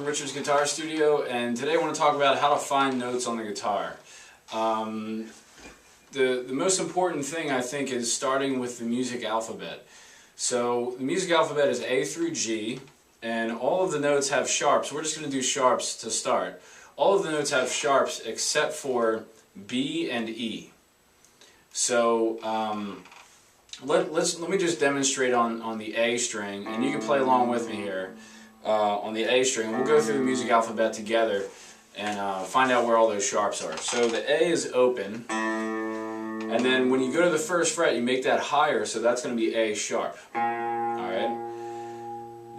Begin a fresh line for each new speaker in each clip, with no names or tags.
from Richard's Guitar Studio, and today I want to talk about how to find notes on the guitar. The most important thing, I think, is starting with the music alphabet. So the music alphabet is A through G, and all of the notes have sharps. We're just going to do sharps to start. All of the notes have sharps except for B and E. So let me just demonstrate on the A string, and you can play along with me here. On the A string, we'll go through the music alphabet together and find out where all those sharps are. So the A is open, and then when you go to the first fret, you make that higher, so that's going to be A sharp. Alright?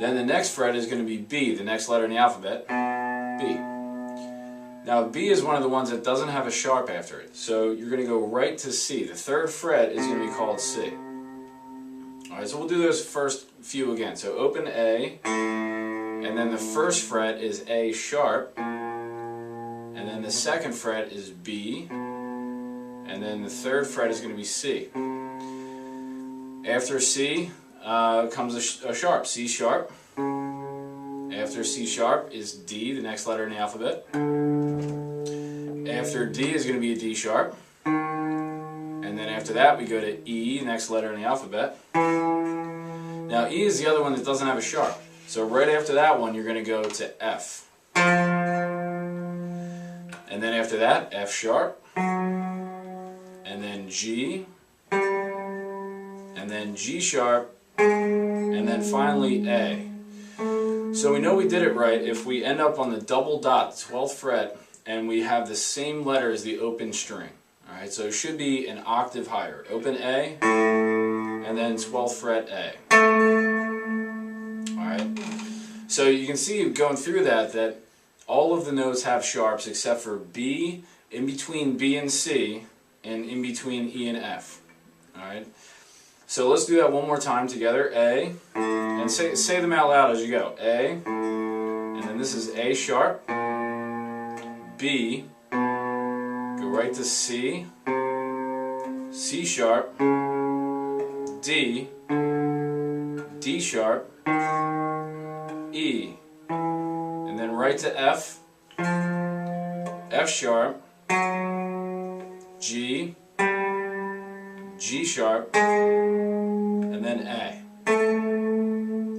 Then the next fret is going to be B, the next letter in the alphabet, B. Now B is one of the ones that doesn't have a sharp after it, so you're going to go right to C. The third fret is going to be called C. Alright, so we'll do those first few again. So open A, and then the first fret is A sharp, and then the second fret is B, and then the third fret is going to be C. After C comes a sharp, C sharp. After C sharp is D, the next letter in the alphabet. After D is going to be a D sharp. And then after that we go to E, next letter in the alphabet. Now E is the other one that doesn't have a sharp. So right after that one you're going to go to F. And then after that, F sharp. And then G. And then G sharp. And then finally A. So we know we did it right if we end up on the double dot, 12th fret, and we have the same letter as the open string. Alright, so it should be an octave higher. Open A, and then 12th fret A. Alright, so you can see going through that all of the notes have sharps except for B, in between B and C, and in between E and F. Alright, so let's do that one more time together. A, and say them out loud as you go. A, and then this is A sharp, B, go right to C, C sharp, D, D sharp, E, and then right to F, F sharp, G, G sharp, and then A.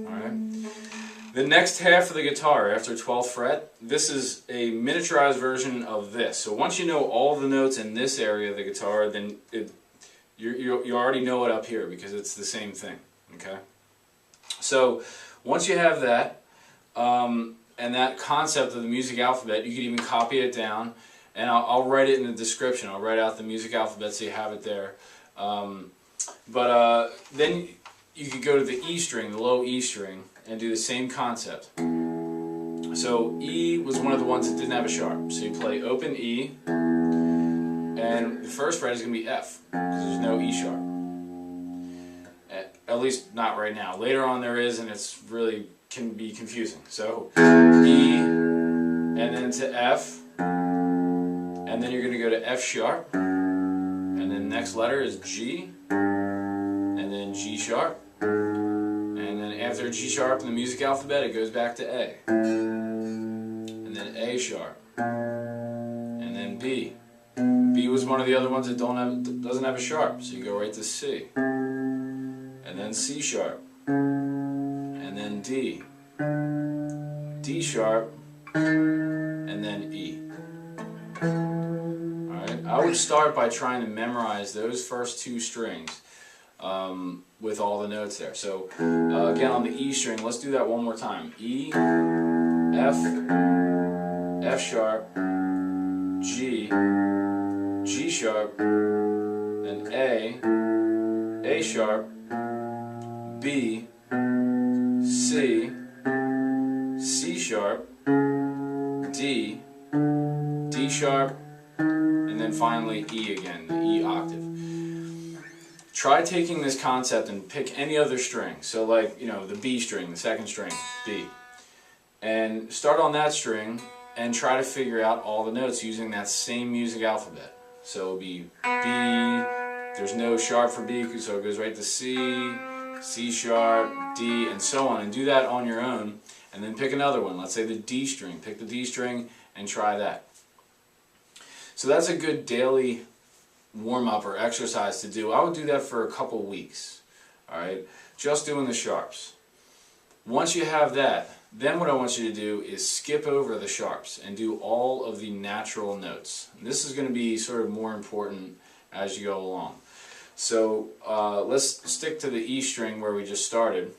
Alright. The next half of the guitar after 12th fret, this is a miniaturized version of this. So once you know all the notes in this area of the guitar, then you already know it up here because it's the same thing. Okay. So once you have that, and that concept of the music alphabet, you can even copy it down, and I'll write it in the description. I'll write out the music alphabet so you have it there. Then you could go to the E string, the low E string, and do the same concept. So E was one of the ones that didn't have a sharp. So you play open E, and the first fret is going to be F, because there's no E sharp. At least not right now. Later on there is, and it's really can be confusing. So E, and then to F, and then you're going to go to F sharp, and then the next letter is G, and then G sharp, and then after G sharp in the music alphabet it goes back to A, and then A sharp, and then B. B was one of the other ones that doesn't have a sharp, so you go right to C, and then C sharp, and then D, D sharp, and then E. Alright, I would start by trying to memorize those first two strings with all the notes there. So again on the E string, let's do that one more time. E, F, F sharp, G, G sharp, then A sharp, B, C, C sharp, D, D sharp, and then finally E again, the E octave. Try taking this concept and pick any other string. So like, you know, the B string, the second string, B. And start on that string and try to figure out all the notes using that same music alphabet. So it'll be B, there's no sharp for B, so it goes right to C, C sharp, D, and so on. And do that on your own. And then pick another one, let's say the D string. Pick the D string and try that. So that's a good daily warm-up or exercise to do. I would do that for a couple weeks. Alright, just doing the sharps. Once you have that, then what I want you to do is skip over the sharps and do all of the natural notes. And this is going to be sort of more important as you go along. So let's stick to the E string where we just started.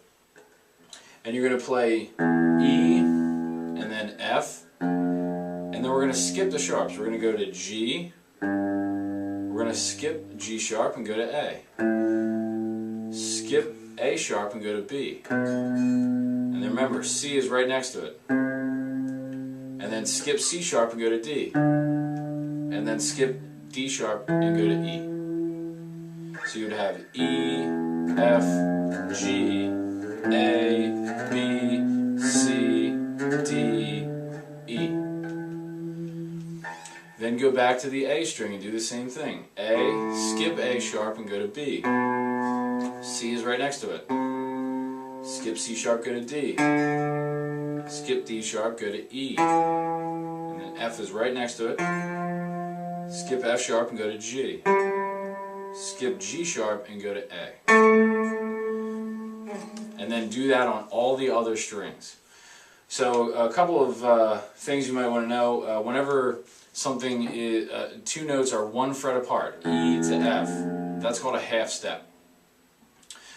And you're going to play E and then F, and then we're going to skip the sharps. We're going to go to G, we're going to skip G sharp and go to A. Skip A sharp and go to B. And then remember, C is right next to it. And then skip C sharp and go to D. And then skip D sharp and go to E. So you would have E, F, G, A, B, C, D, E. Then go back to the A string and do the same thing. A, skip A sharp and go to B. C is right next to it. Skip C sharp, go to D. Skip D sharp, go to E. And then F is right next to it. Skip F sharp and go to G. Skip G sharp and go to A. And then do that on all the other strings. So a couple of things you might want to know. Whenever something is, two notes are one fret apart, E to F, that's called a half step.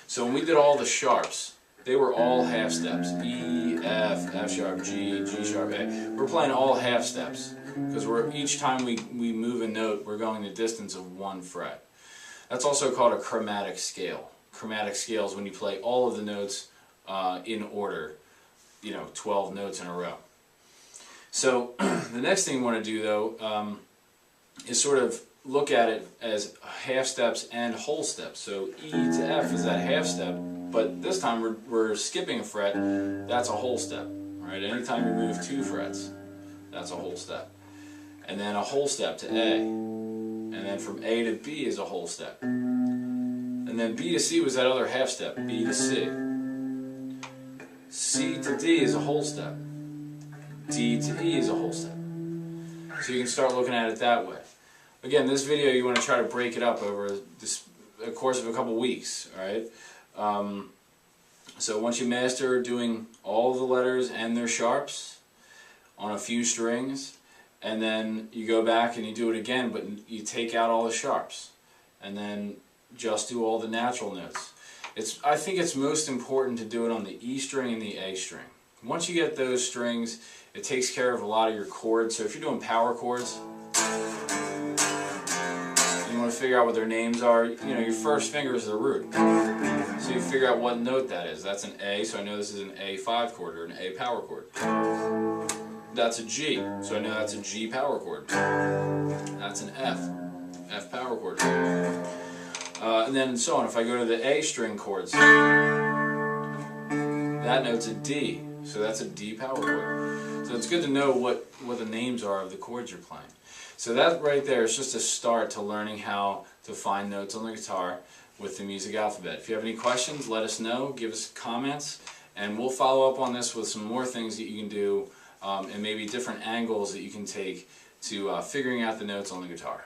So when we did all the sharps, they were all half steps. E, F, F sharp, G, G sharp, A. We're playing all half steps because each time we move a note, we're going the distance of one fret. That's also called a chromatic scale. Chromatic scales when you play all of the notes in order, 12 notes in a row. So the next thing you want to do though is sort of look at it as half steps and whole steps. So E to F is that half step, but this time we're skipping a fret, that's a whole step. Right? Anytime you move 2 frets, that's a whole step. And then a whole step to A. And then from A to B is a whole step. And then B to C was that other half step, B to C. C to D is a whole step. D to E is a whole step. So you can start looking at it that way. Again, this video you want to try to break it up over the course of a couple weeks. Alright? So once you master doing all the letters and their sharps on a few strings, and then you go back and you do it again, but you take out all the sharps, and then just do all the natural notes. I think it's most important to do it on the E string and the A string. Once you get those strings, it takes care of a lot of your chords. So if you're doing power chords, you want to figure out what their names are. Your first finger is the root. So you figure out what note that is. That's an A, so I know this is an A5 chord or an A power chord. That's a G, so I know that's a G power chord. That's an F power chord. And then so on. If I go to the A string chords, that note's a D, so that's a D power chord. So it's good to know what the names are of the chords you're playing. So that right there is just a start to learning how to find notes on the guitar with the music alphabet. If you have any questions, let us know, give us comments, and we'll follow up on this with some more things that you can do and maybe different angles that you can take to figuring out the notes on the guitar.